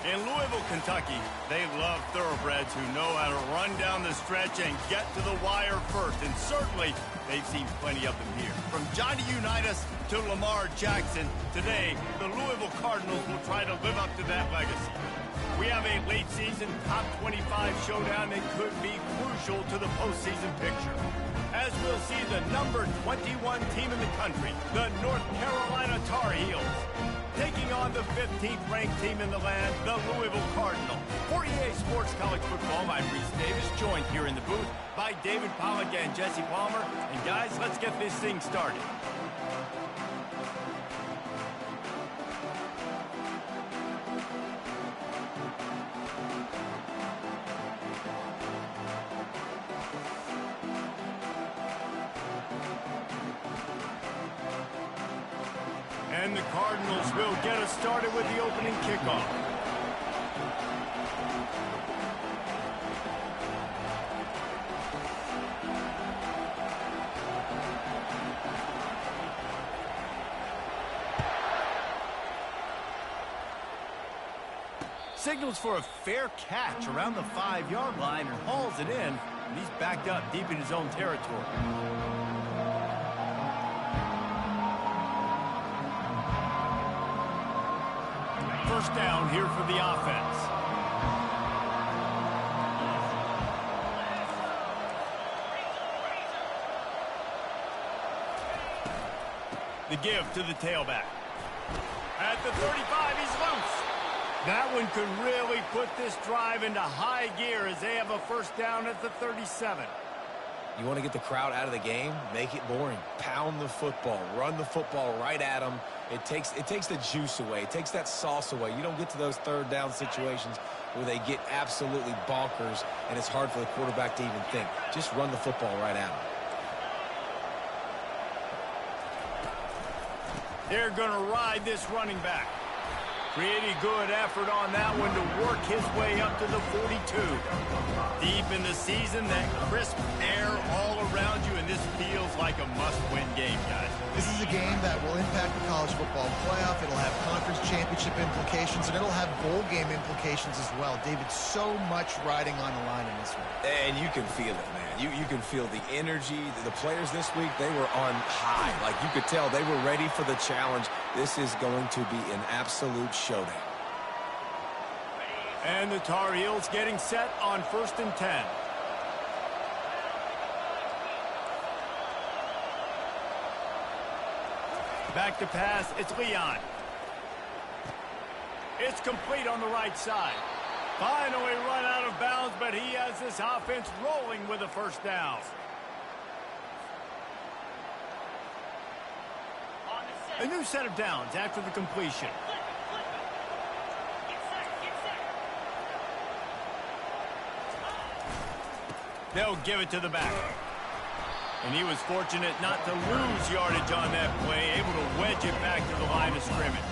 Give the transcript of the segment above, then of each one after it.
In Louisville, Kentucky, they love thoroughbreds who know how to run down the stretch and get to the wire first. And certainly, they've seen plenty of them here. From Johnny Unitas to Lamar Jackson, today, the Louisville Cardinals will try to live up to that legacy. We have a late-season top 25 showdown that could be crucial to the postseason picture. As we'll see the number 21 team in the country, the North Carolina Tar Heels, taking on the 15th ranked team in the land, the Louisville Cardinals. For EA Sports College Football, I'm Reese Davis, joined here in the booth by David Pollack and Jesse Palmer. And guys, let's get this thing started. And the Cardinals will get us started with the opening kickoff. Signals for a fair catch around the 5-yard line and hauls it in. And he's backed up deep in his own territory. First down here for the offense. The give to the tailback. At the 35, he's loose. That one could really put this drive into high gear as they have a first down at the 37. You want to get the crowd out of the game? Make it boring. Pound the football. Run the football right at them. It takes the juice away. It takes that sauce away. You don't get to those third down situations where they get absolutely bonkers and it's hard for the quarterback to even think. Just run the football right at them. They're going to ride this running back. Pretty good effort on that one to work his way up to the 42. Deep in the season, that crisp air all around you, and this feels like a must-win game, guys. This is a game that will impact the college football playoff. It'll have conference championship implications, and it'll have bowl game implications as well. David, so much riding on the line in this one. And you can feel it, man. You can feel the energy. The players this week, they were on high. Like, you could tell they were ready for the challenge. This is going to be an absolute showdown. And the Tar Heels getting set on 1st and 10. Back to pass, it's Leon. It's complete on the right side. Finally run out of bounds, but he has this offense rolling with a first down. A new set of downs after the completion. They'll give it to the back. And he was fortunate not to lose yardage on that play, able to wedge it back to the line of scrimmage.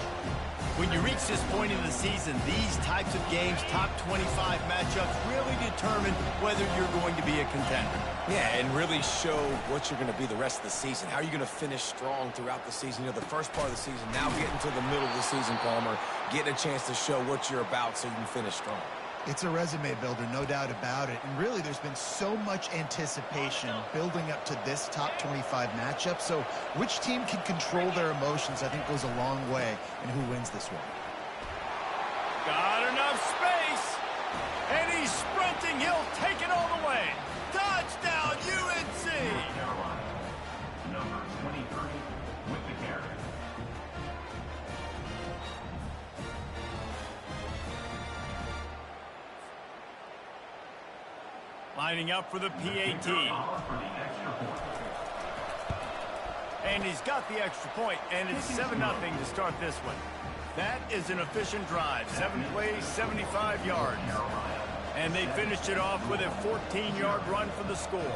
When you reach this point in the season, these types of games, top 25 matchups, really determine whether you're going to be a contender. Yeah, and really show what you're going to be the rest of the season. How are you going to finish strong throughout the season? You know, the first part of the season, now getting to the middle of the season, Palmer, getting a chance to show what you're about so you can finish strong. It's a resume builder, no doubt about it. And really, there's been so much anticipation building up to this top 25 matchup. So which team can control their emotions, I think, goes a long way in who wins this one. Got enough space. And he's sprinting. He'll take it all the way. Touchdown, UNC! Number 23 with the carry. Lining up for the PAT. And he's got the extra point, and it's 7-0 to start this one. That is an efficient drive. 7 plays, 75 yards. And they finished it off with a 14-yard run for the score.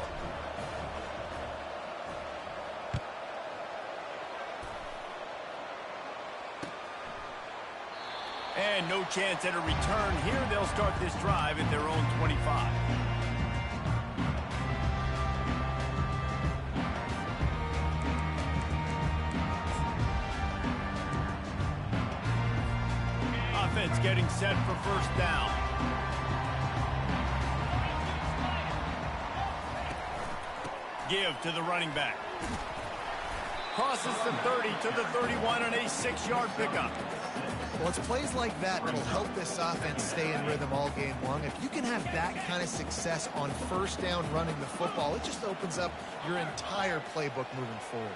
And no chance at a return here. They'll start this drive at their own 25. offense getting set for first down. Give to the running back. Crosses the 30 to the 31 on a 6-yard pickup. Well, it's plays like that that'll help this offense stay in rhythm all game long. If you can have that kind of success on first down running the football, it just opens up your entire playbook moving forward.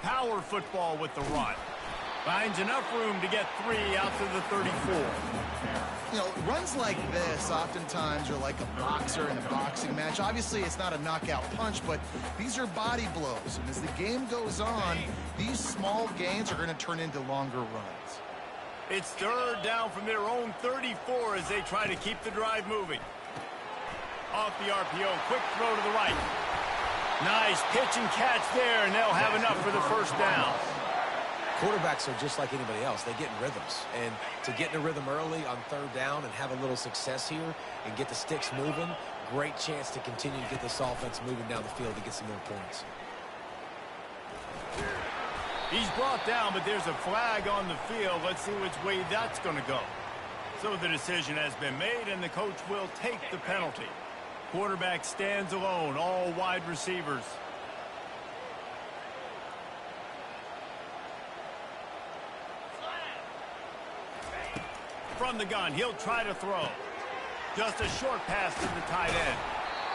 Power football with the run. Finds enough room to get 3 out to the 34. You know, runs like this oftentimes are like a boxer in a boxing match. Obviously, it's not a knockout punch, but these are body blows. And as the game goes on, these small gains are going to turn into longer runs. It's third down from their own 34 as they try to keep the drive moving. Off the RPO, quick throw to the right. Nice pitch and catch there, and they'll have enough for the first down. Quarterbacks are just like anybody else. They get in rhythms. And to get in a rhythm early on third down and have a little success here and get the sticks moving, great chance to continue to get this offense moving down the field to get some more points. He's brought down, but there's a flag on the field. Let's see which way that's going to go. So the decision has been made, and the coach will take the penalty. Quarterback stands alone, all wide receivers. From the gun, he'll try to throw. Just a short pass to the tight end.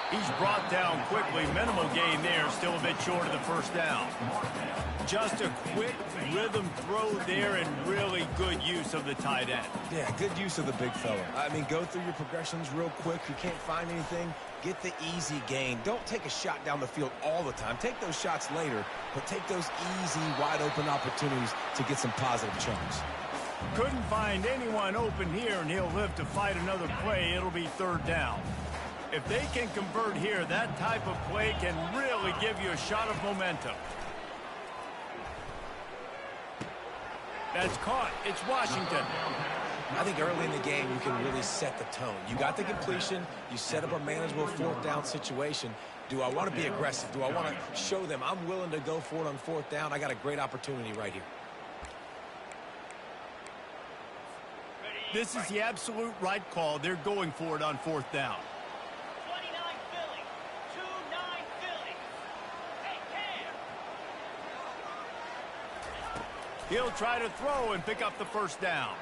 He's brought down quickly. Minimal gain there, still a bit short of the first down. Just a quick rhythm throw there and really good use of the tight end. Yeah, good use of the big fella. I mean, go through your progressions real quick. You can't find anything, get the easy gain. Don't take a shot down the field all the time. Take those shots later, but take those easy, wide-open opportunities to get some positive chunks. Couldn't find anyone open here, and he'll live to fight another play. It'll be third down. If they can convert here, that type of play can really give you a shot of momentum. That's caught. It's Washington. I think early in the game, you can really set the tone. You got the completion. You set up a manageable fourth down situation. Do I want to be aggressive? Do I want to show them I'm willing to go for it on fourth down? I got a great opportunity right here. This is the absolute right call. They're going for it on fourth down. 29 Philly. 2-9 Philly. Hey, Cam. He'll try to throw and pick up the first down.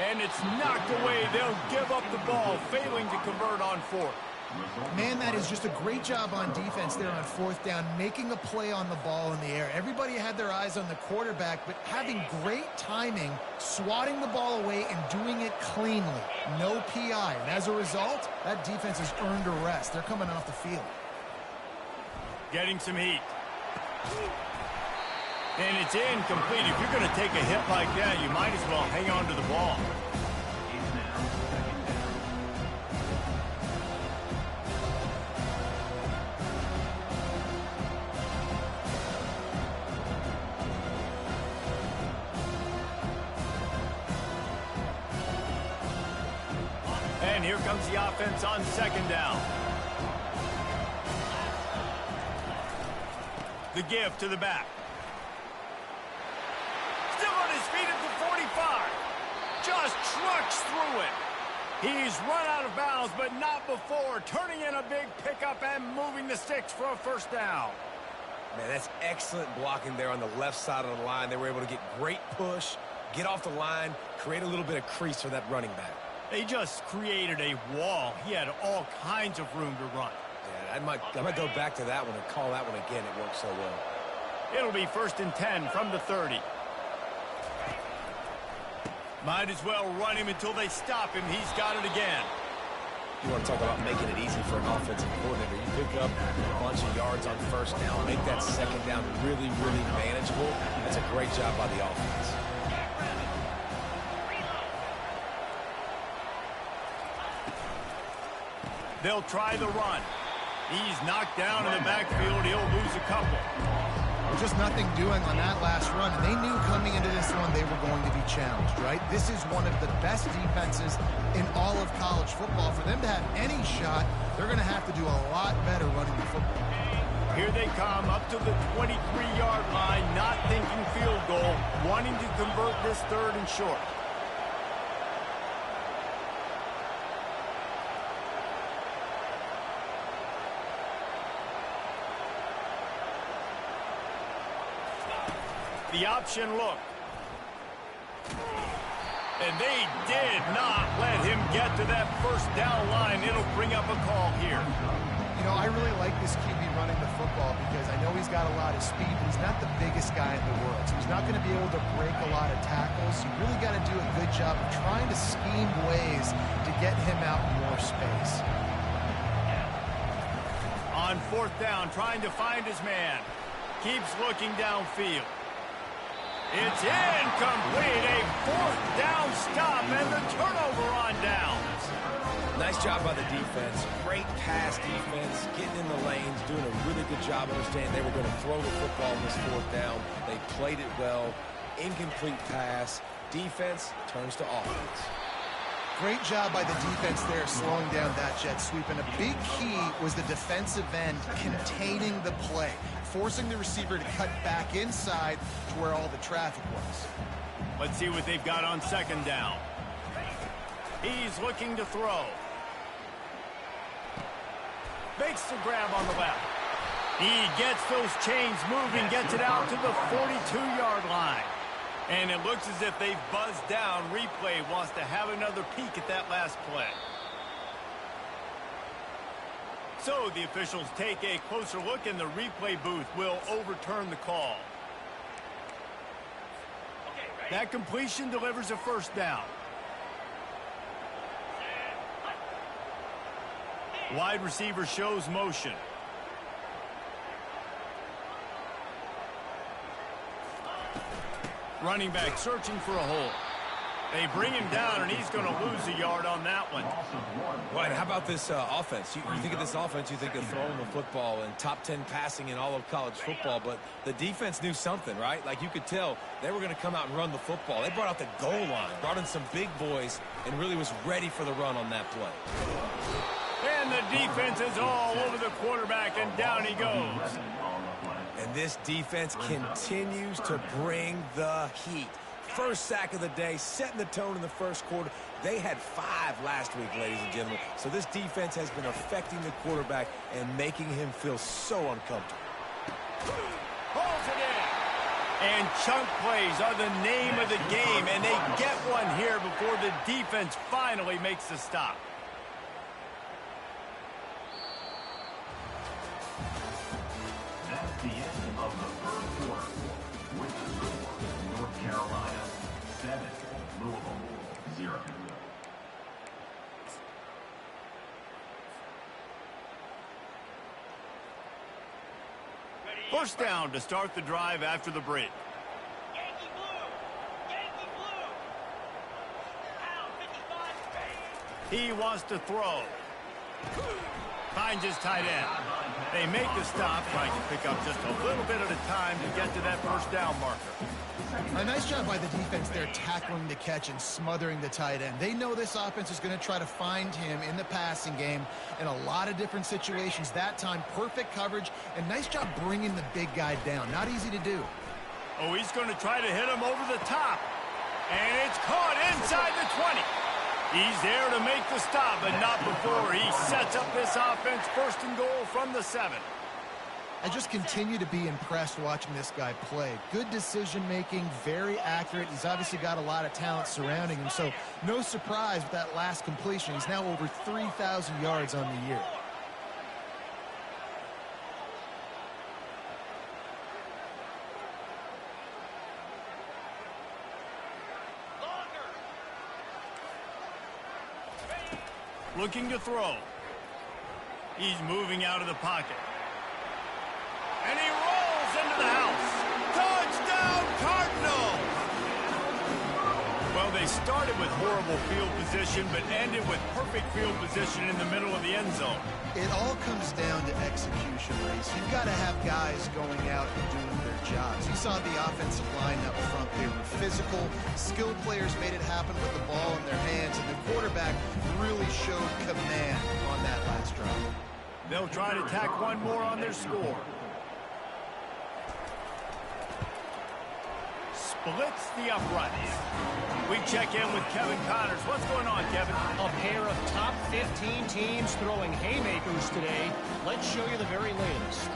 And it's knocked away. They'll give up the ball, failing to convert on fourth. Man, that is just a great job on defense there on fourth down, making a play on the ball in the air. Everybody had their eyes on the quarterback, but having great timing, swatting the ball away and doing it cleanly. No PI. And as a result, that defense has earned a rest. They're coming off the field. Getting some heat. And it's incomplete. If you're going to take a hit like that, you might as well hang on to the ball. And here comes the offense on second down. The give to the back. Still on his feet at the 45. Just trucks through it. He's run out of bounds, but not before. Turning in a big pickup and moving the sticks for a first down. Man, that's excellent blocking there on the left side of the line. They were able to get great push, get off the line, create a little bit of crease for that running back. They just created a wall. He had all kinds of room to run. Yeah, I might go back to that one and call that one again. It worked so well. It'll be 1st and 10 from the 30. Might as well run him until they stop him. He's got it again. You want to talk about making it easy for an offensive coordinator. You pick up a bunch of yards on first down, make that second down really, really manageable. That's a great job by the offense. They'll try the run. He's knocked down in the backfield. He'll lose a couple. Well, just nothing doing on that last run. And they knew coming into this one they were going to be challenged, right? This is one of the best defenses in all of college football. For them to have any shot, they're going to have to do a lot better running the football. Here they come up to the 23-yard line, not thinking field goal, wanting to convert this third and short. The option look. And they did not let him get to that first down line. It'll bring up a call here. You know, I really like this QB running the football because I know he's got a lot of speed, but he's not the biggest guy in the world. So he's not going to be able to break a lot of tackles. You really got to do a good job of trying to scheme ways to get him out in more space. On fourth down, trying to find his man. Keeps looking downfield. It's incomplete. A fourth down stop and the turnover on downs. Nice job by the defense. Great pass defense, getting in the lanes, doing a really good job understanding they were going to throw the football on this fourth down. They played it well. Incomplete pass. Defense turns to offense. Great job by the defense there, slowing down that jet sweep. And a big key was the defensive end containing the play, forcing the receiver to cut back inside to where all the traffic was. Let's see what they've got on second down. He's looking to throw. Makes the grab on the left. He gets those chains moving, gets it out to the 42-yard line. And it looks as if they've buzzed down. Replay wants to have another peek at that last play. So the officials take a closer look, and the replay booth will overturn the call. That completion delivers a first down. Wide receiver shows motion. Running back searching for a hole. They bring him down, and he's going to lose a yard on that one. Right, how about this offense? You think of this offense, you think of throwing the football and top 10 passing in all of college football, but the defense knew something, right? Like you could tell they were going to come out and run the football. They brought out the goal line, brought in some big boys, and really was ready for the run on that play. And the defense is all over the quarterback, and down he goes. And this defense continues to bring the heat. First sack of the day, setting the tone in the first quarter. They had 5 last week, ladies and gentlemen. So this defense has been affecting the quarterback and making him feel so uncomfortable. Pulls it in. And chunk plays are the name of the game, and they get one here before the defense finally makes the stop. That's the end of the third quarter. With the score, North Carolina 7, Louisville 0. First down to start the drive after the break. Yankee blue! Yankee blue! Pound 55. He wants to throw. Finds his tight end. They make the stop, trying to pick up just a little bit at a time to get to that first down marker. A nice job by the defense there, tackling the catch and smothering the tight end. They know this offense is going to try to find him in the passing game in a lot of different situations. That time, perfect coverage, and nice job bringing the big guy down. Not easy to do. Oh, he's going to try to hit him over the top. And it's caught inside the 20. He's there to make the stop, but not before he sets up this offense first and goal from the 7. I just continue to be impressed watching this guy play. Good decision-making, very accurate. He's obviously got a lot of talent surrounding him, so no surprise with that last completion. He's now over 3,000 yards on the year. Looking to throw. He's moving out of the pocket. And he rolls into the house. Touchdown, Cardinals! Well, they started with horrible field position, but ended with perfect field position in the middle of the end zone. It all comes down to execution, Reese. You've got to have guys going out and doing their jobs. You saw the offensive line up front. They were physical. Skilled players made it happen with the ball in their hands, and the quarterback really showed command on that last drive. They'll try to tack one more on their score. blitz the uprights. We check in with Kevin Connors. What's going on, Kevin? A pair of top 15 teams throwing haymakers today. Let's show you the very latest.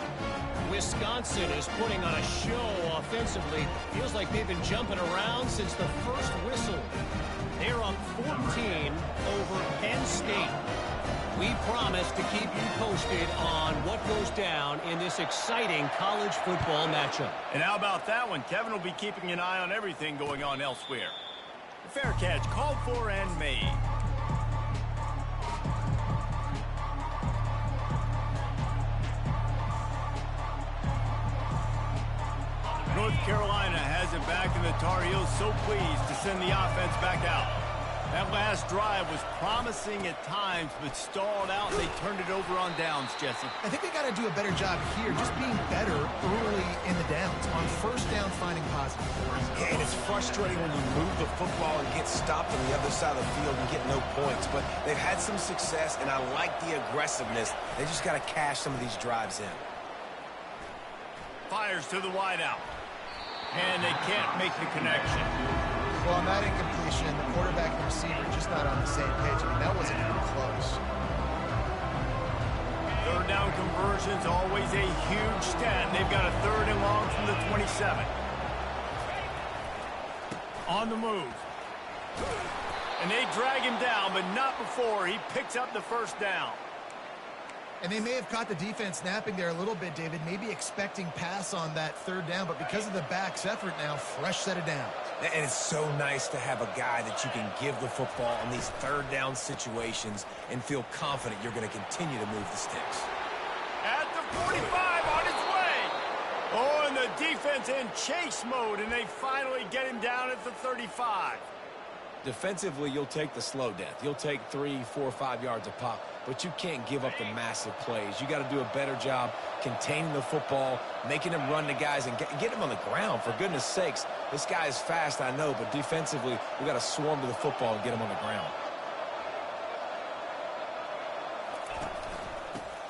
Wisconsin is putting on a show offensively. Feels like they've been jumping around since the first whistle. They're up 14 over Penn State. We promise to keep you posted on what goes down in this exciting college football matchup. And how about that one? Kevin will be keeping an eye on everything going on elsewhere. The fair catch called for and made. North Carolina has it back, and the Tar Heels so pleased to send the offense back out. That last drive was promising at times, but stalled out, and they turned it over on downs, Jesse. I think they got to do a better job here, just being better early in the downs. On first down, finding positive points. Yeah, and it's frustrating when you move the football and get stopped on the other side of the field and get no points. But they've had some success, and I like the aggressiveness. They just got to cash some of these drives in. Fires to the wideout. And they can't make the connection. Well, on that incompletion, the quarterback and receiver just not on the same page. I mean, that wasn't even close. Third down conversion's always a huge stat. They've got a 3rd and long from the 27. On the move. And they drag him down, but not before he picks up the first down. And they may have caught the defense napping there a little bit, David, maybe expecting pass on that 3rd down, but because of the back's effort now, fresh set of downs. And it's so nice to have a guy that you can give the football in these 3rd down situations and feel confident you're going to continue to move the sticks. At the 45, on his way. Oh, and the defense in chase mode, and they finally get him down at the 35. Defensively, you'll take the slow death. You'll take 3, 4, 5 yards a pop, but you can't give up the massive plays. You got to do a better job containing the football, making them run the guys, and get them on the ground. For goodness sakes, this guy is fast, I know, but defensively, we got to swarm to the football and get him on the ground.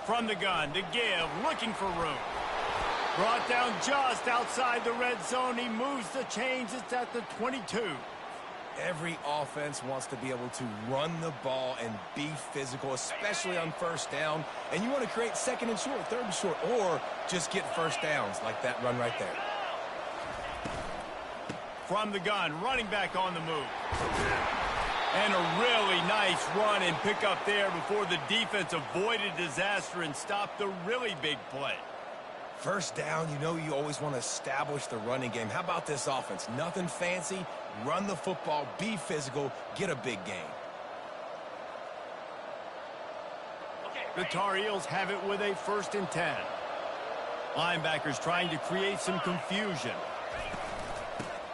From the gun to give, looking for room. Brought down just outside the red zone. He moves the chains. It's at the 22. Every offense wants to be able to run the ball and be physical, especially on first down. And you want to create 2nd and short, 3rd and short, or just get first downs like that run right there. From the gun, running back on the move. And a really nice run and pick up there before the defense avoided disaster and stopped the really big play. First down, you know you always want to establish the running game. How about this offense? Nothing fancy. Run the football, be physical, get a big gain. The Tar Heels have it with a 1st and 10. Linebackers trying to create some confusion.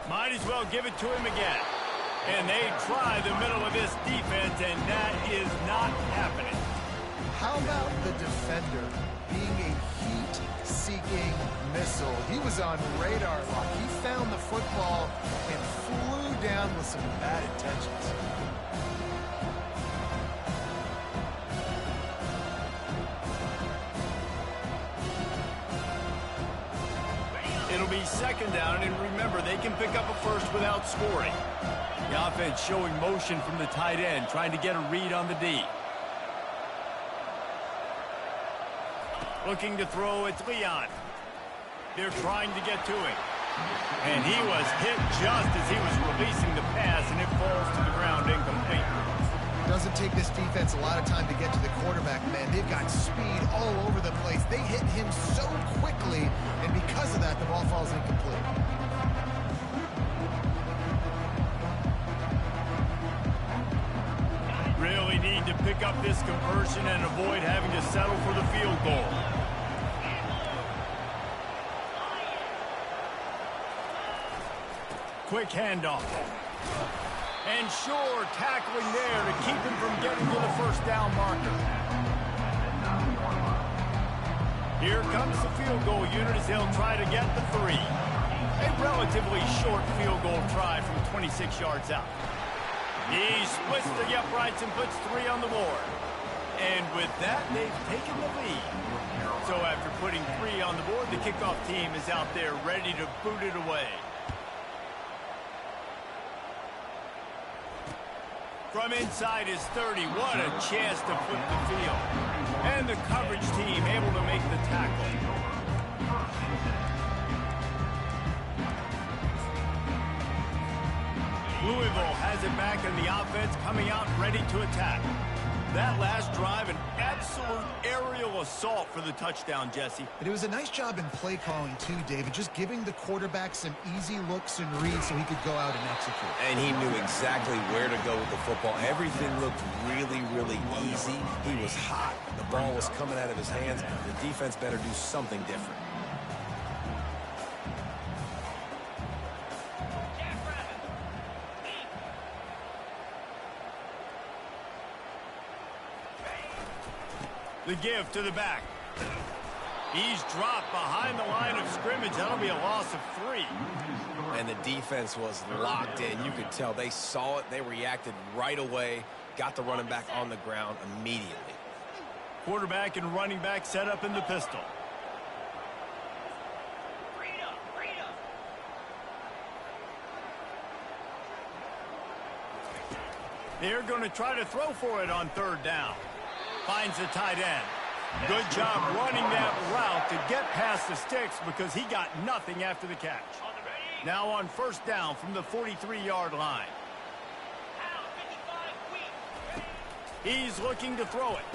Might as well give it to him again. And they try the middle of this defense, and that is not happening. How about the defender being a heat-seeking missile? He was on radar lock. He found the football and flew down with some bad intentions. It'll be 2nd down, and remember, they can pick up a first without scoring. The offense showing motion from the tight end, trying to get a read on the D. Looking to throw, it's Leon. They're trying to get to him. And he was hit just as he was releasing the pass, and it falls to the ground incomplete. Doesn't take this defense a lot of time to get to the quarterback, man. They've got speed all over the place. They hit him so quickly, and because of that, the ball falls incomplete. Really need to pick up this conversion and avoid having to settle for the field goal. Quick handoff. And sure, tackling there to keep him from getting to the first down marker. Here comes the field goal unit as they'll try to get the 3. A relatively short field goal try from 26 yards out. He splits the uprights and puts 3 on the board. And with that, they've taken the lead. So after putting 3 on the board, the kickoff team is out there ready to boot it away. From inside his 30, what a chance to flip the field. And the coverage team able to make the tackle. Louisville has it back in the offense, coming out ready to attack. That last drive, an absolute aerial assault for the touchdown, Jesse. But it was a nice job in play calling too, David, just giving the quarterback some easy looks and reads so he could go out and execute. And he knew exactly where to go with the football. Everything looked really, really easy. He was hot. The ball was coming out of his hands. The defense better do something different. The give to the back. He's dropped behind the line of scrimmage. That'll be a loss of 3. And the defense was locked in. You could tell they saw it. They reacted right away. Got the running back on the ground immediately. Quarterback and running back set up in the pistol. They're going to try to throw for it on 3rd down. Finds the tight end. Good job running that route to get past the sticks because he got nothing after the catch. Now on 1st down from the 43-yard line. He's looking to throw it.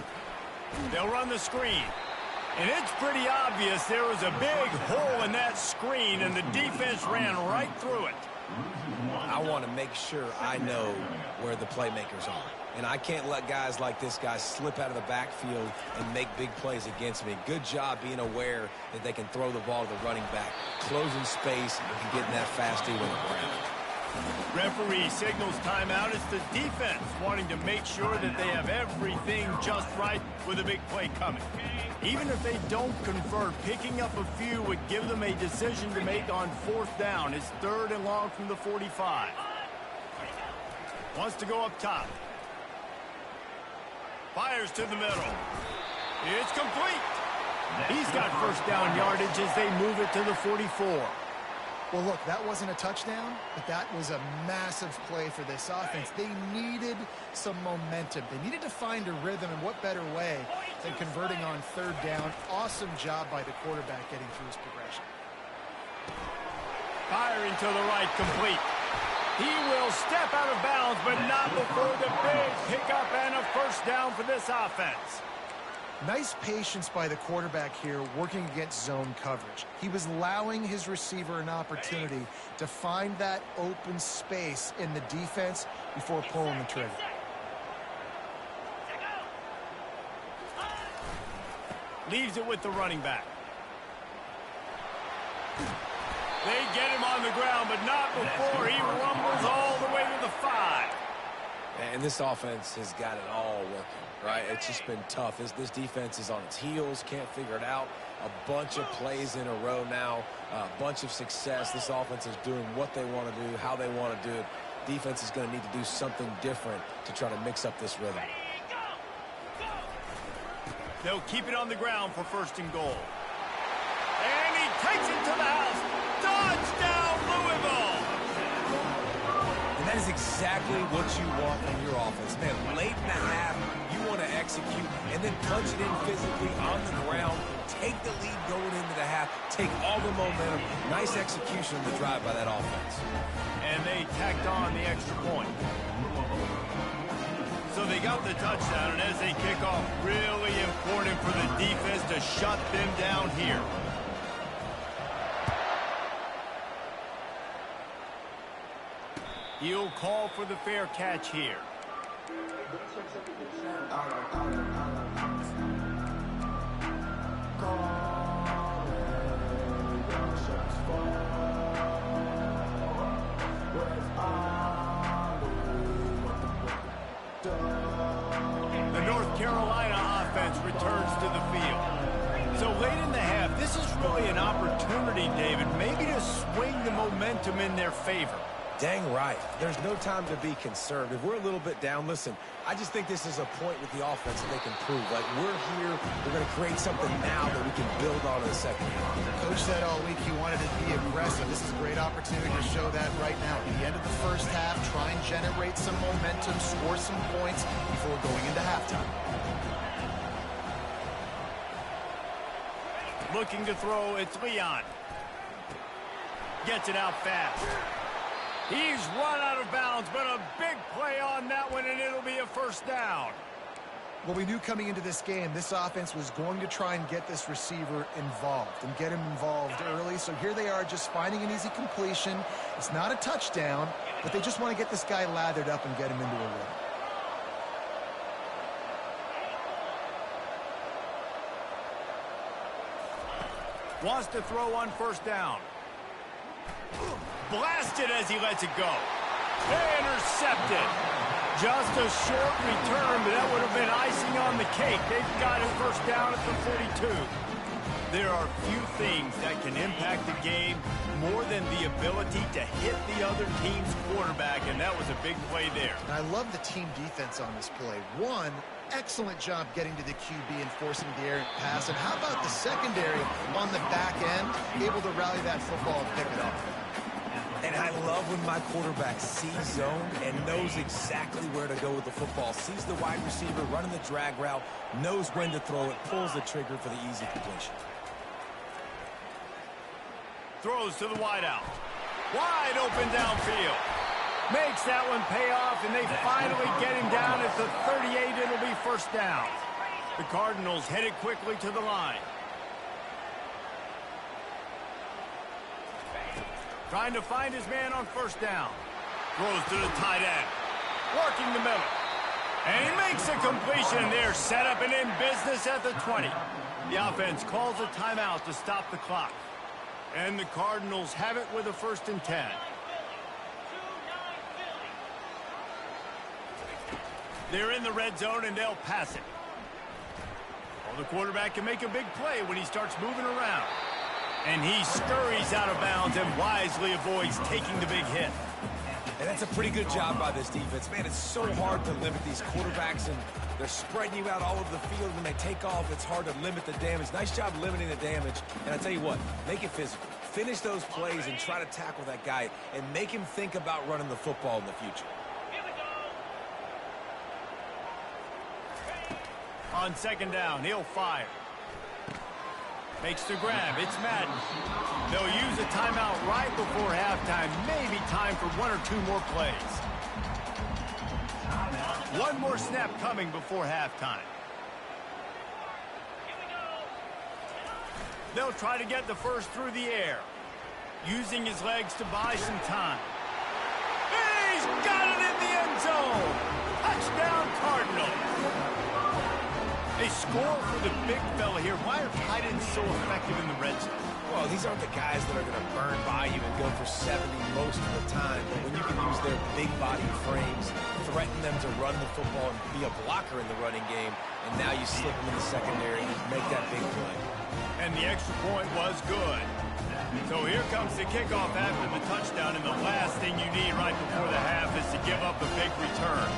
They'll run the screen. And it's pretty obvious there was a big hole in that screen, and the defense ran right through it. I want to make sure I know where the playmakers are. And I can't let guys like this guy slip out of the backfield and make big plays against me. Good job being aware that they can throw the ball to the running back, closing space and getting that fast deal on the ground. Referee signals timeout. It's the defense wanting to make sure that they have everything just right with a big play coming. Even if they don't convert, picking up a few would give them a decision to make on 4th down. It's 3rd and long from the 45. Wants to go up top. Fires to the middle. It's complete. He's got 1st down yardage as they move it to the 44. Well, look, that wasn't a touchdown, but that was a massive play for this offense. They needed some momentum. They needed to find a rhythm, and what better way than converting on 3rd down. Awesome job by the quarterback getting through his progression. Firing to the right, complete. He will step out of bounds, but not before the big pickup and a 1st down for this offense. Nice patience by the quarterback here working against zone coverage. He was allowing his receiver an opportunity to find that open space in the defense before pulling the trigger. Leaves it with the running back. They get him on the ground, but not before he rumbles all the way to the 5. And this offense has got it all working, right? It's just been tough. This defense is on its heels, can't figure it out. A bunch of plays in a row now, a bunch of success. This offense is doing what they want to do, how they want to do it. Defense is going to need to do something different to try to mix up this rhythm. They'll keep it on the ground for 1st and goal. And he takes it to the house. Touchdown, Louisville! And that is exactly what you want from your offense. Man, late in the half, you want to execute and then punch it in physically on the ground, take the lead going into the half, take all the momentum. Nice execution of the drive by that offense. And they tacked on the extra point. So they got the touchdown, and as they kick off, really important for the defense to shut them down here. He'll call for the fair catch here. The North Carolina offense returns to the field. So late in the half, this is really an opportunity, David, maybe to swing the momentum in their favor. Dang right. There's no time to be conservative. We're a little bit down. Listen, I just think this is a point with the offense that they can prove. Like, we're here. We're going to create something now that we can build on in the second half. Coach said all week he wanted to be aggressive. This is a great opportunity to show that right now. At the end of the first half, try and generate some momentum, score some points before going into halftime. Looking to throw, it's Leon. Gets it out fast. He's run out of bounds, but a big play on that one, and it'll be a first down. Well, we knew coming into this game, this offense was going to try and get this receiver involved and get him involved early. So here they are just finding an easy completion. It's not a touchdown, but they just want to get this guy lathered up and get him into a rhythm. Wants to throw on first down. Blasted as he lets it go. Intercepted. Just a short return, but that would have been icing on the cake. They've got it first down at the 42. There are few things that can impact the game more than the ability to hit the other team's quarterback, and that was a big play there. And I love the team defense on this play. One, excellent job getting to the QB and forcing the errant pass. And how about the secondary on the back end, able to rally that football and pick it up? And I love when my quarterback sees zone and knows exactly where to go with the football. Sees the wide receiver running the drag route, knows when to throw it, pulls the trigger for the easy completion. Throws to the wideout. Wide open downfield. Makes that one pay off, and they finally get him down at the 38. It'll be first down. The Cardinals headed quickly to the line. Trying to find his man on first down. Throws to the tight end. Working the middle. And he makes a completion there. Set up and in business at the 20. The offense calls a timeout to stop the clock. And the Cardinals have it with a 1st and 10. They're in the red zone, and they'll pass it. Well, the quarterback can make a big play when he starts moving around. And he scurries out of bounds and wisely avoids taking the big hit. And that's a pretty good job by this defense. Man, it's so hard to limit these quarterbacks, and they're spreading you out all over the field. When they take off, it's hard to limit the damage. Nice job limiting the damage. And I tell you what, make it physical. Finish those plays and try to tackle that guy and make him think about running the football in the future. On second down, he'll fire. Makes the grab. It's Madden. They'll use a timeout right before halftime. Maybe time for 1 or 2 more plays. One more snap coming before halftime. They'll try to get the first through the air, using his legs to buy some time. He's got it in the end zone. Touchdown, Cardinals. They score for the big fella here. Why are tight ends so effective in the red zone? Well, these aren't the guys that are going to burn by you and go for 70 most of the time. But when you can use their big body frames, threaten them to run the football and be a blocker in the running game, and now you slip them in the secondary and make that big play. And the extra point was good. So here comes the kickoff after the touchdown, and the last thing you need right before the half is to give up a big return.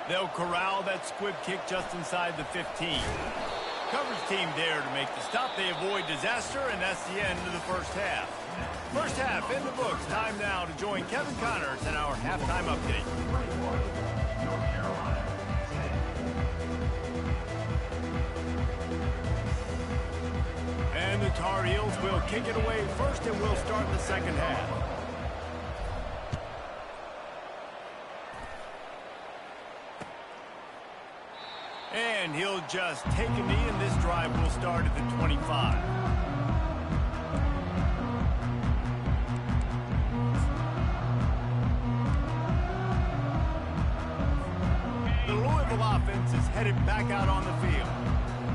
They'll corral that squib kick just inside the 15. Coverage team there to make the stop. They avoid disaster, and that's the end of the first half. First half in the books. Time now to join Kevin Connors in our halftime update. North Carolina. And the Tar Heels will kick it away first, and we'll start the second half. And he'll just take a knee, and this drive will start at the 25. The Louisville offense is headed back out on the field.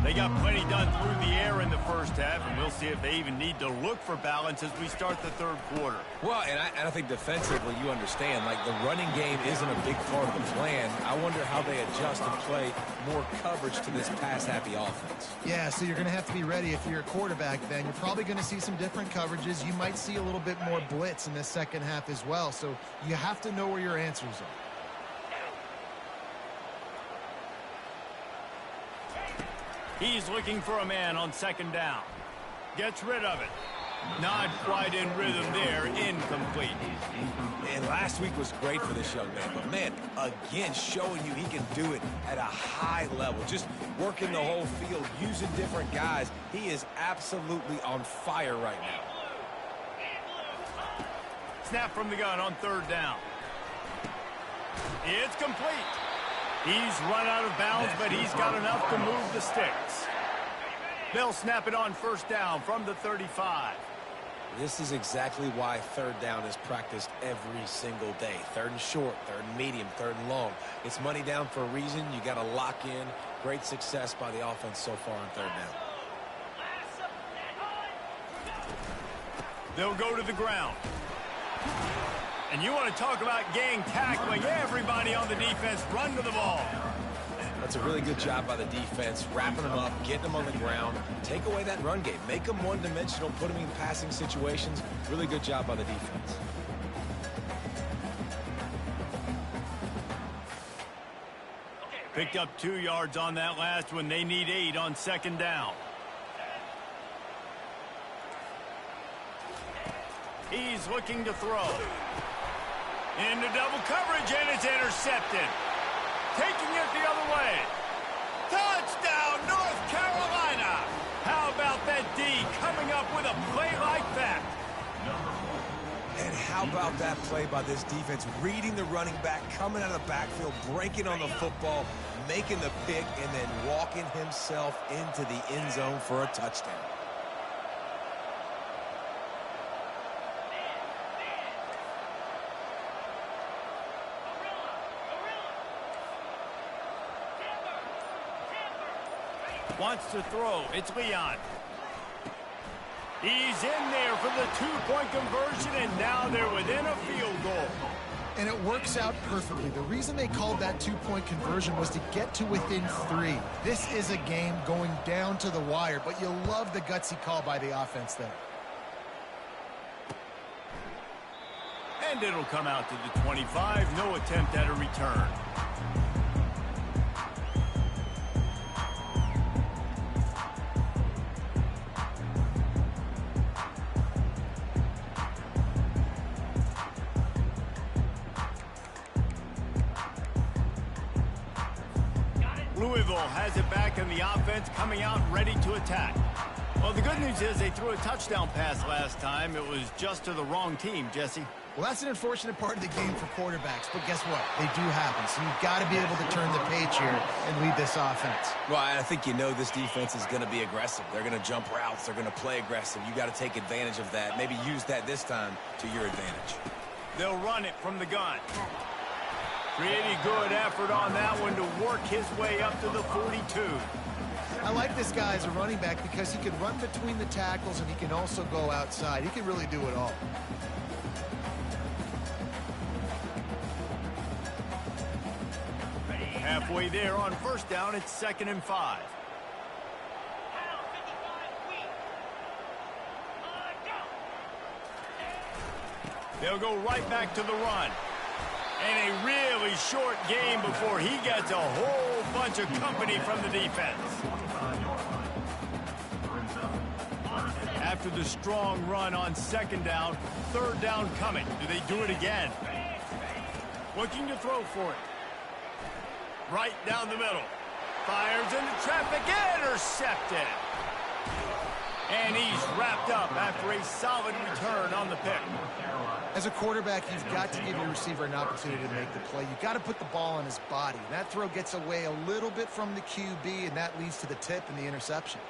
They got plenty done through the air in the first half, and we'll see if they even need to look for balance as we start the third quarter. Well, and I think defensively, you understand, like the running game isn't a big part of the plan. I wonder how they adjust and play more coverage to this pass-happy offense. Yeah, so you're going to have to be ready if you're a quarterback then. You're probably going to see some different coverages. You might see a little bit more blitz in the second half as well, so you have to know where your answers are. He's looking for a man on second down. Gets rid of it. Not quite in rhythm there. Incomplete. And last week was great for this young man. But, man, again, showing you he can do it at a high level. Just working the whole field, using different guys. He is absolutely on fire right now. Snap from the gun on third down. It's complete. He's run out of bounds, but he's got enough to move the sticks. They'll snap it on first down from the 35. This is exactly why third down is practiced every single day. Third and short, third and medium, third and long. It's money down for a reason. You got to lock in. Great success by the offense so far on third down. They'll go to the ground. And you want to talk about gang tackling. Everybody on the defense run to the ball. That's a really good job by the defense, wrapping them up, getting them on the ground. Take away that run game. Make them one-dimensional, put them in passing situations. Really good job by the defense. Picked up 2 yards on that last one. They need 8 on second down. He's looking to throw. Into double coverage, and it's intercepted. Taking it the other way. Touchdown, North Carolina. How about that D coming up with a play like that? And how about that play by this defense? Reading the running back, coming out of the backfield, breaking on the football, making the pick, and then walking himself into the end zone for a touchdown. Wants to throw. It's Leon. He's in there for the two-point conversion, and now they're within a field goal. And it works out perfectly. The reason they called that two-point conversion was to get to within 3. This is a game going down to the wire, but you love the gutsy call by the offense there. And it'll come out to the 25. No attempt at a return. Louisville has it back in the offense, coming out ready to attack. Well, the good news is they threw a touchdown pass last time. It was just to the wrong team, Jesse. Well, that's an unfortunate part of the game for quarterbacks, but guess what? They do happen, so you've got to be able to turn the page here and lead this offense. Well, I think you know this defense is going to be aggressive. They're going to jump routes. They're going to play aggressive. You got to take advantage of that. Maybe use that this time to your advantage. They'll run it from the gun. Pretty good effort on that one to work his way up to the 42. I like this guy as a running back because he can run between the tackles and he can also go outside. He can really do it all. Halfway there on first down, it's 2nd and 5. They'll go right back to the run. And a really short game before he gets a whole bunch of company from the defense. After the strong run on second down, third down coming. Do they do it again? Looking to throw for it. Right down the middle. Fires into traffic. Intercepted. And he's wrapped up after a solid return on the pick. As a quarterback, you've got to give your receiver an opportunity to make the play. You've got to put the ball on his body. That throw gets away a little bit from the QB, and that leads to the tip and the interception.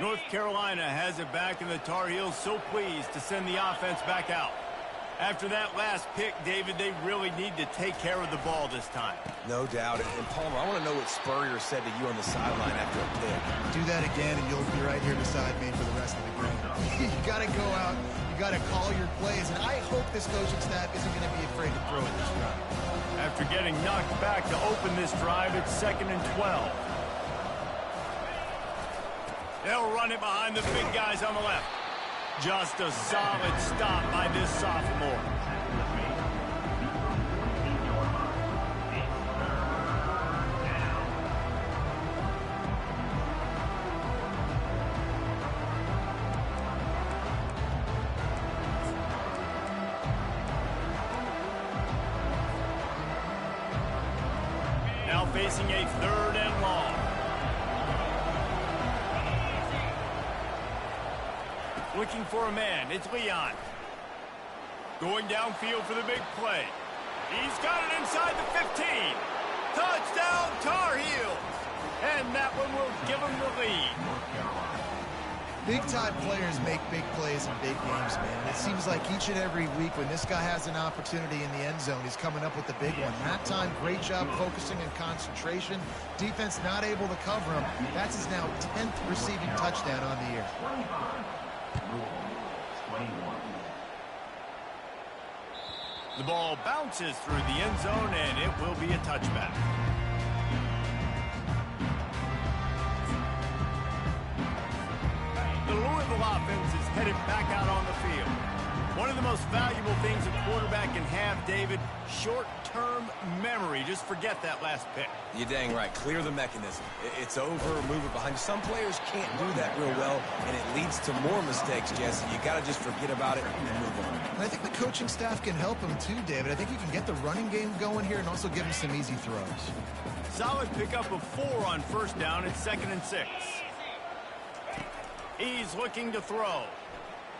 North Carolina has it back, and the Tar Heels so pleased to send the offense back out. After that last pick, David, they really need to take care of the ball this time. No doubt. And Palmer, I want to know what Spurrier said to you on the sideline after a pick. Do that again, and you'll be right here beside me for the rest of the game. You got to go out. You got to call your plays, and I hope this coaching staff isn't going to be afraid to throw it this drive. After getting knocked back to open this drive, it's 2nd and 12. They'll run it behind the big guys on the left. Just a solid stop by this sophomore. Now facing a 3rd and long. Looking for a man. It's Leon. Going downfield for the big play. He's got it inside the 15. Touchdown, Tar Heels. And that one will give them the lead. Big-time players make big plays in big games, man. And it seems like each and every week when this guy has an opportunity in the end zone, he's coming up with the big one. That time, great job focusing and concentration. Defense not able to cover him. That's his now 10th receiving touchdown on the year. The ball bounces through the end zone, and it will be a touchback. The Louisville offense is headed back out on the field. One of the most valuable things a quarterback can have, David, short-term memory. Just forget that last pick. You're dang right. Clear the mechanism. It's over, move it behind you. Some players can't do that real well, and it leads to more mistakes, Jesse. You got to just forget about it and move on. And I think the coaching staff can help him too, David. I think you can get the running game going here and also give him some easy throws. Solid pickup of 4 on 1st down. It's 2nd and 6. He's looking to throw.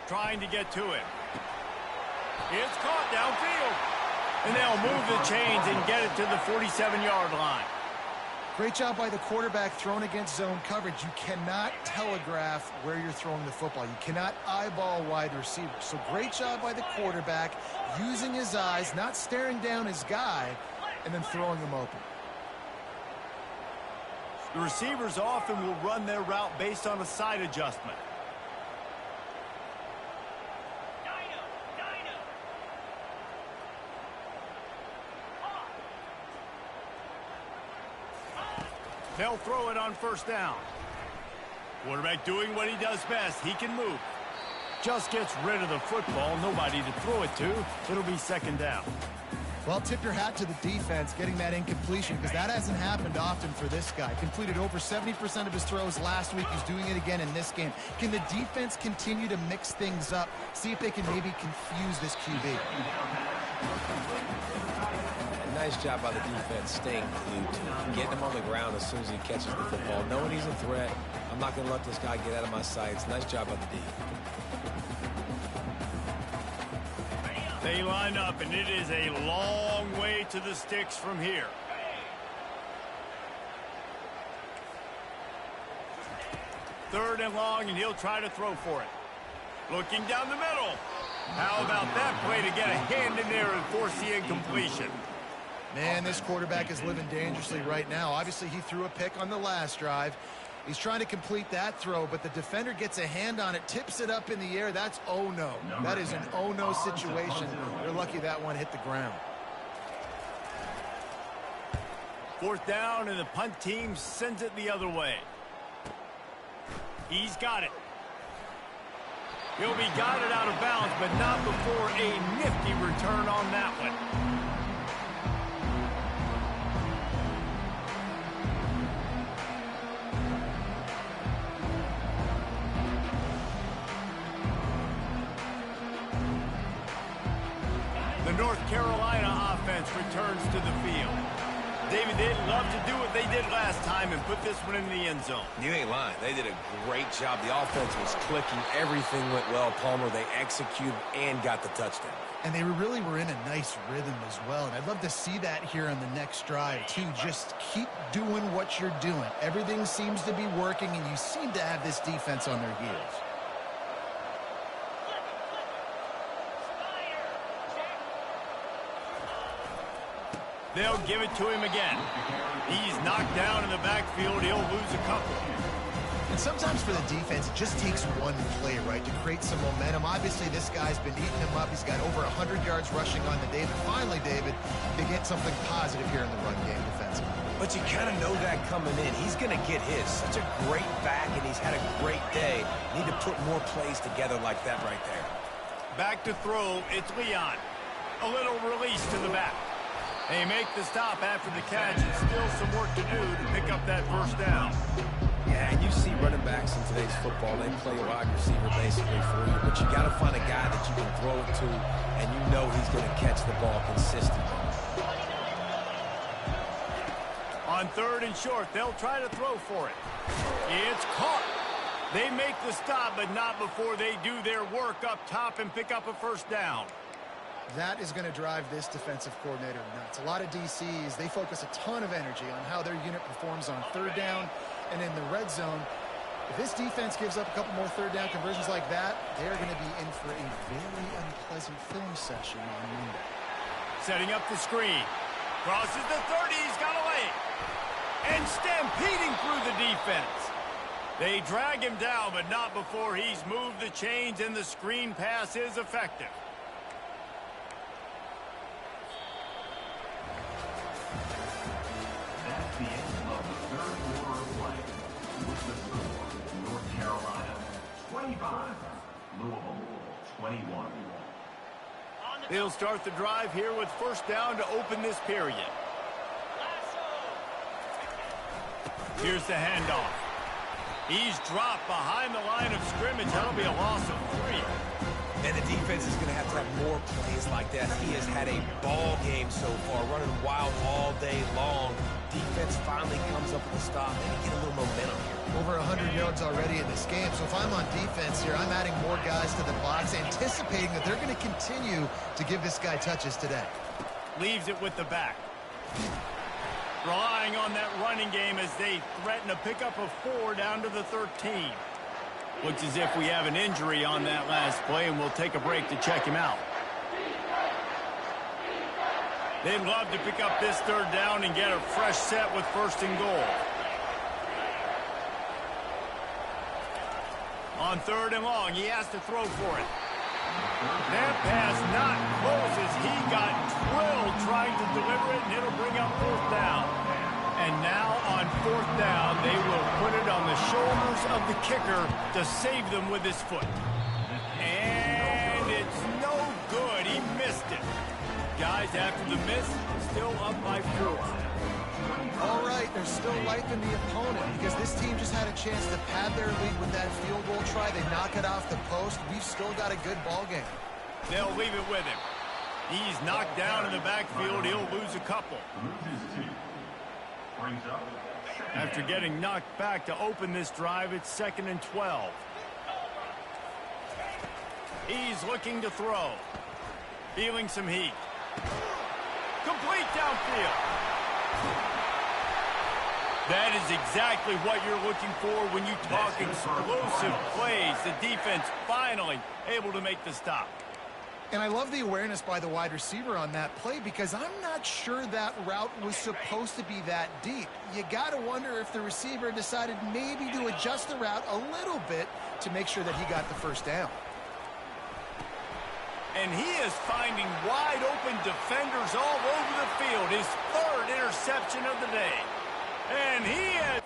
Trying to get to it. It's caught downfield. And they'll move the chains and get it to the 47-yard line. Great job by the quarterback thrown against zone coverage. You cannot telegraph where you're throwing the football. You cannot eyeball wide receivers. So great job by the quarterback using his eyes, not staring down his guy, and then throwing him open. The receivers often will run their route based on a side adjustment. They'll throw it on 1st down. Quarterback doing what he does best. He can move. Just gets rid of the football. Nobody to throw it to. It'll be 2nd down. Well, tip your hat to the defense getting that incompletion because that hasn't happened often for this guy. Completed over 70% of his throws last week. He's doing it again in this game. Can the defense continue to mix things up? See if they can maybe confuse this QB. Nice job by the defense staying glued to him, getting him on the ground as soon as he catches the football, knowing he's a threat. I'm not going to let this guy get out of my sights. Nice job by the D. They line up, and it is a long way to the sticks from here. Third and long, and he'll try to throw for it. Looking down the middle. How about that play to get a hand in there and force the incompletion? Man, this quarterback is living dangerously right now. Obviously, he threw a pick on the last drive. He's trying to complete that throw, but the defender gets a hand on it, tips it up in the air. That's oh-no. That is an oh-no situation. They're lucky that one hit the ground. 4th down, and the punt team sends it the other way. He's got it. He'll be guided out of bounds, but not before a nifty return on that one. The North Carolina offense returns to the field. David, they'd love to do what they did last time and put this one in the end zone. You ain't lying. They did a great job. The offense was clicking. Everything went well, Palmer. They executed and got the touchdown. And they really were in a nice rhythm as well. And I'd love to see that here on the next drive, too. Just keep doing what you're doing. Everything seems to be working, and you seem to have this defense on their heels. They'll give it to him again. He's knocked down in the backfield. He'll lose a couple. And sometimes for the defense, it just takes one play, right, to create some momentum. Obviously, this guy's been eating him up. He's got over 100 yards rushing on the day. But finally, David, they get something positive here in the run game defensively. But you kind of know that coming in. He's going to get his. Such a great back, and he's had a great day. Need to put more plays together like that right there. Back to throw, it's Leon. A little release to the back. They make the stop after the catch, and still some work to do to pick up that first down. Yeah, and you see running backs in today's football, they play a wide receiver basically for you, but you got to find a guy that you can throw it to, and you know he's going to catch the ball consistently. On 3rd and short, they'll try to throw for it. It's caught. They make the stop, but not before they do their work up top and pick up a first down. That is going to drive this defensive coordinator nuts. A lot of DCs, they focus a ton of energy on how their unit performs on 3rd down and in the red zone. If this defense gives up a couple more 3rd down conversions like that, they're going to be in for a very unpleasant film session on Monday. Setting up the screen. Crosses the 30, he's got away. And stampeding through the defense. They drag him down, but not before he's moved the chains and the screen pass is effective. That's the end of the 3rd quarter of play. With the score, North Carolina 25, Louisville 21. They'll start the drive here with first down to open this period. Here's the handoff. He's dropped behind the line of scrimmage. That'll be a loss of 3. And the defense is going to have more plays like that. He has had a ball game so far, running wild all day long. Defense finally comes up with a stop, and they get a little momentum here. Over 100 yards already in this game. So if I'm on defense here, I'm adding more guys to the box, anticipating that they're going to continue to give this guy touches today. Leaves it with the back. Relying on that running game as they threaten to pick up a 4 down to the 13. Looks as if we have an injury on that last play, and we'll take a break to check him out. They'd love to pick up this 3rd down and get a fresh set with 1st and goal. On 3rd and long, he has to throw for it. That pass not close as he got drilled trying to deliver it, and it'll bring up 4th down. And now on 4th down, they will put it on the shoulders of the kicker to save them with his foot. And it's no good. He missed it. Guys, after the miss, still up by 4. All right, there's still life in the opponent because this team just had a chance to pad their lead with that field goal try. They knock it off the post. We've still got a good ball game. They'll leave it with him. He's knocked down in the backfield. He'll lose a couple. After getting knocked back to open this drive, it's 2nd and 12. He's looking to throw. Feeling some heat. Complete downfield. That is exactly what you're looking for when you talk explosive plays. The defense finally able to make the stop. And I love the awareness by the wide receiver on that play because I'm not sure that route was supposed to be that deep. You got to wonder if the receiver decided maybe to adjust the route a little bit to make sure that he got the first down. And he is finding wide open defenders all over the field. His 3rd interception of the day. And he has...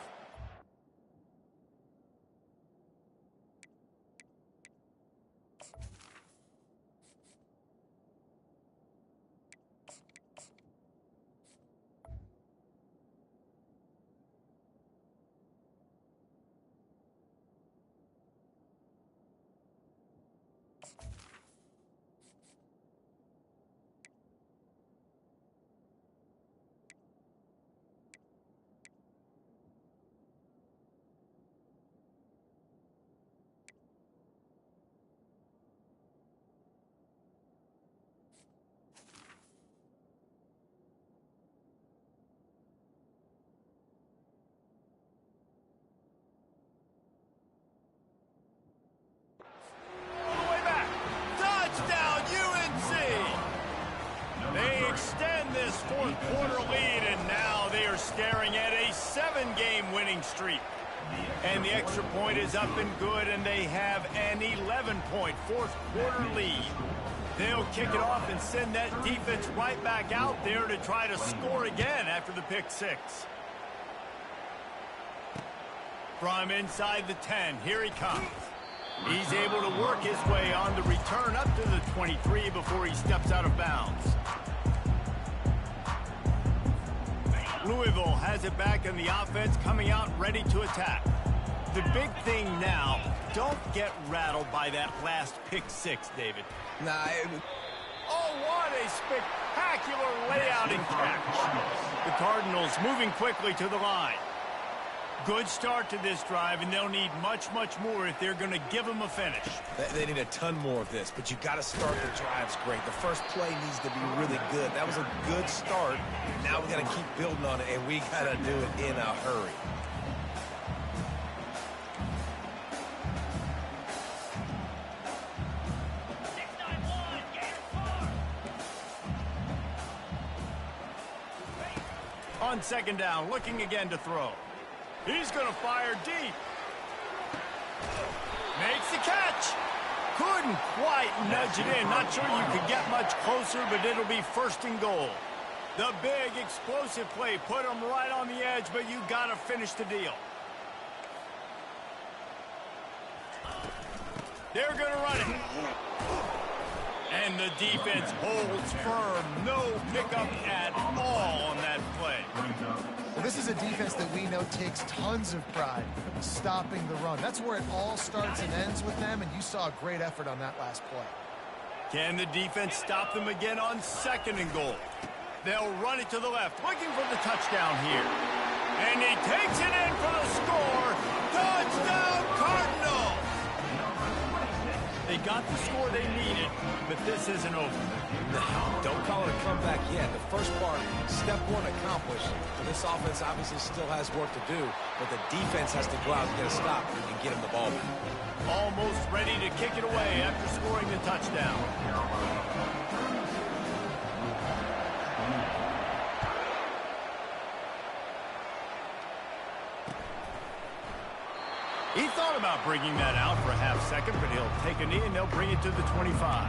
7-game winning streak. And the extra point is up and good, and they have an 11-point fourth-quarter lead. They'll kick it off and send that defense right back out there to try to score again after the pick six. From inside the 10, here he comes. He's able to work his way on the return up to the 23 before he steps out of bounds. Louisville has it back in the offense, coming out ready to attack. The big thing now, don't get rattled by that last pick six, David. Oh, what a spectacular layout and catch. The Cardinals moving quickly to the line. Good start to this drive, and they'll need much, much more if they're going to give them a finish. They need a ton more of this, but you got to start the drives great. The first play needs to be really good. That was a good start. Now we got to keep building on it, and we got to do it in a hurry. On second down, looking again to throw. He's going to fire deep. Makes the catch. Couldn't quite nudge it in. Not sure you could get much closer, but it'll be first and goal. The big explosive play put him right on the edge, but you got to finish the deal. They're going to run it. And the defense holds firm. No pickup at all on that play. Well, this is a defense that we know takes tons of pride stopping the run. That's where it all starts and ends with them, and you saw a great effort on that last play. Can the defense stop them again on second and goal? They'll run it to the left, looking for the touchdown here. And he takes it in for the score. Touchdown, Cardinals! They got the score they needed, but this isn't over. No, don't call it a comeback yet. The first part, step one accomplished. But this offense obviously still has work to do, but the defense has to go out and get a stop and get him the ball back. Almost ready to kick it away after scoring the touchdown. He thought about bringing that out for a half second, but he'll take a knee and they'll bring it to the 25.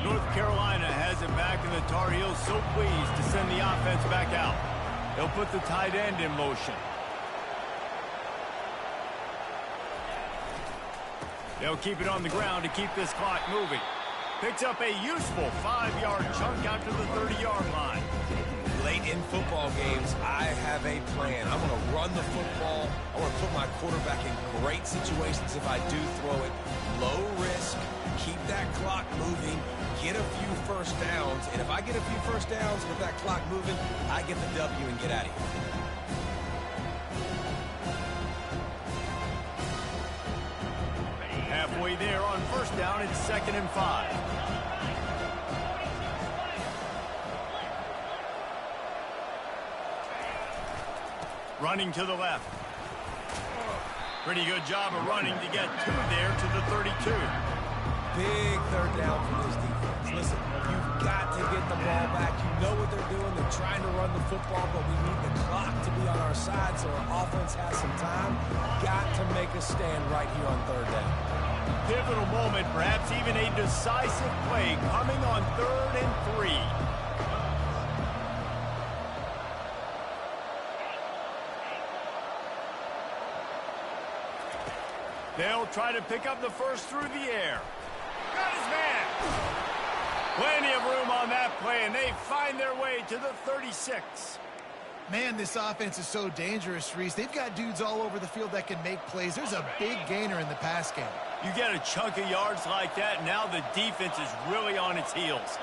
North Carolina has it back, and the Tar Heels so pleased to send the offense back out. They'll put the tight end in motion. They'll keep it on the ground to keep this clock moving. Picks up a useful 5-yard chunk out to the 30-yard line. Late in football games, I have a plan. I'm going to run the football. I want to put my quarterback in great situations if I do throw it. Low risk, keep that clock moving, get a few first downs. And if I get a few first downs with that clock moving, I get the W and get out of here. Halfway there on first down, it's 2nd and 5. Running to the left. Pretty good job of running to get to there to the 32. Big third down for this defense. Listen, you've got to get the ball back. You know what they're doing. They're trying to run the football, but we need the clock to be on our side so our offense has some time. Got to make a stand right here on third down. Pivotal moment, perhaps even a decisive play coming on 3rd and 3. They'll try to pick up the first through the air. Got his man. Plenty of room on that play, and they find their way to the 36. Man, this offense is so dangerous, Reese. They've got dudes all over the field that can make plays. There's a big gainer in the pass game. You get a chunk of yards like that, now the defense is really on its heels.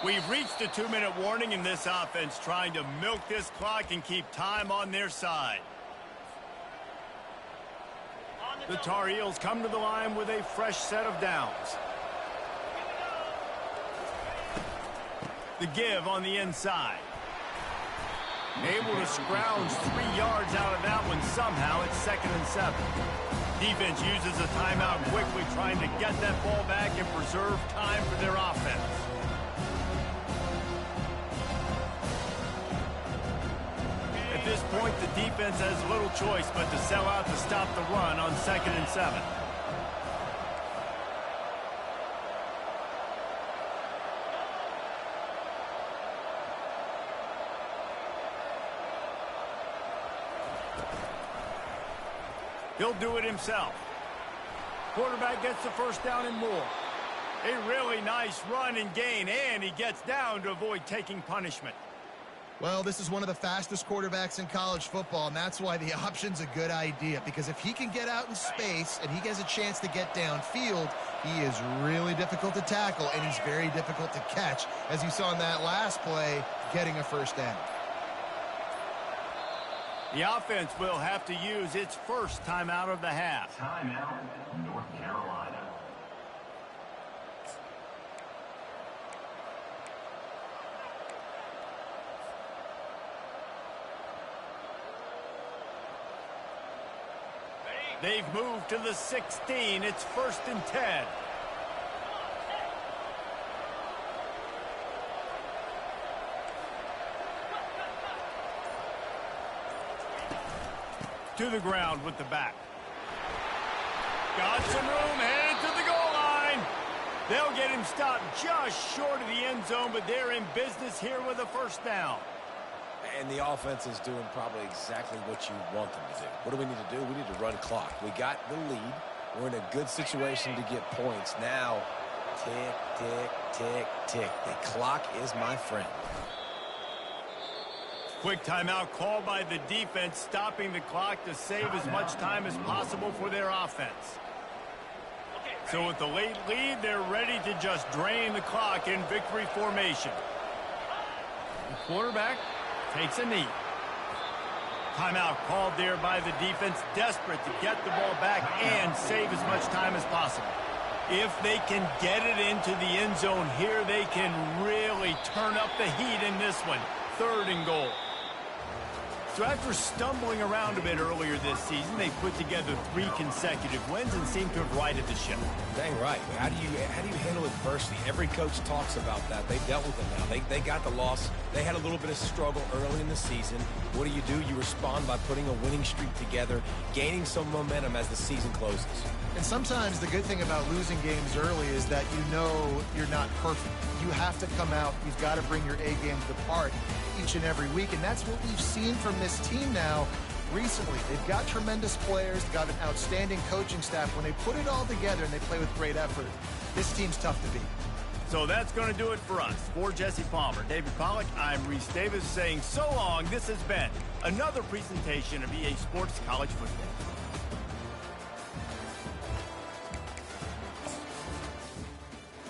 We've reached the 2-minute warning in this offense, trying to milk this clock and keep time on their side. The Tar Heels come to the line with a fresh set of downs. The give on the inside. Able to scrounge 3 yards out of that one somehow. It's 2nd and 7. Defense uses a timeout quickly, trying to get that ball back and preserve time for their offense. At this point, the defense has little choice but to sell out to stop the run on 2nd and 7. He'll do it himself. Quarterback gets the first down and more. A really nice run and gain, and he gets down to avoid taking punishment. Well, this is one of the fastest quarterbacks in college football, and that's why the option's a good idea, because if he can get out in space and he gets a chance to get downfield, he is really difficult to tackle, and he's very difficult to catch, as you saw in that last play, getting a first down. The offense will have to use its first timeout of the half. Timeout, North Carolina. They've moved to the 16. It's 1st and 10. To the ground with the back. Got some room, headed to the goal line. They'll get him stopped just short of the end zone, but they're in business here with a first down. And the offense is doing probably exactly what you want them to do. What do we need to do? We need to run clock. We got the lead. We're in a good situation to get points. Now, tick, tick, tick, tick. The clock is my friend. Quick timeout called by the defense, stopping the clock to save as much time as possible for their offense. So with the late lead, they're ready to just drain the clock in victory formation. The quarterback takes a knee. Timeout called there by the defense, desperate to get the ball back and save as much time as possible. If they can get it into the end zone here, they can really turn up the heat in this one. 3rd and goal. So after stumbling around a bit earlier this season, they put together 3 consecutive wins and seem to have righted the ship. Dang right. How do you handle adversity? Every coach talks about that. They dealt with it now. They got the loss. They had a little bit of struggle early in the season. What do? You respond by putting a winning streak together, gaining some momentum as the season closes. And sometimes the good thing about losing games early is that you know you're not perfect. You have to come out. You've got to bring your A game to the park each and every week, and that's what we've seen from this team now recently. They've got tremendous players, they've got an outstanding coaching staff. When they put it all together and they play with great effort, this team's tough to beat. So that's going to do it for us. For Jesse Palmer, David Pollack, I'm Reese Davis saying so long. This has been another presentation of EA Sports College Football.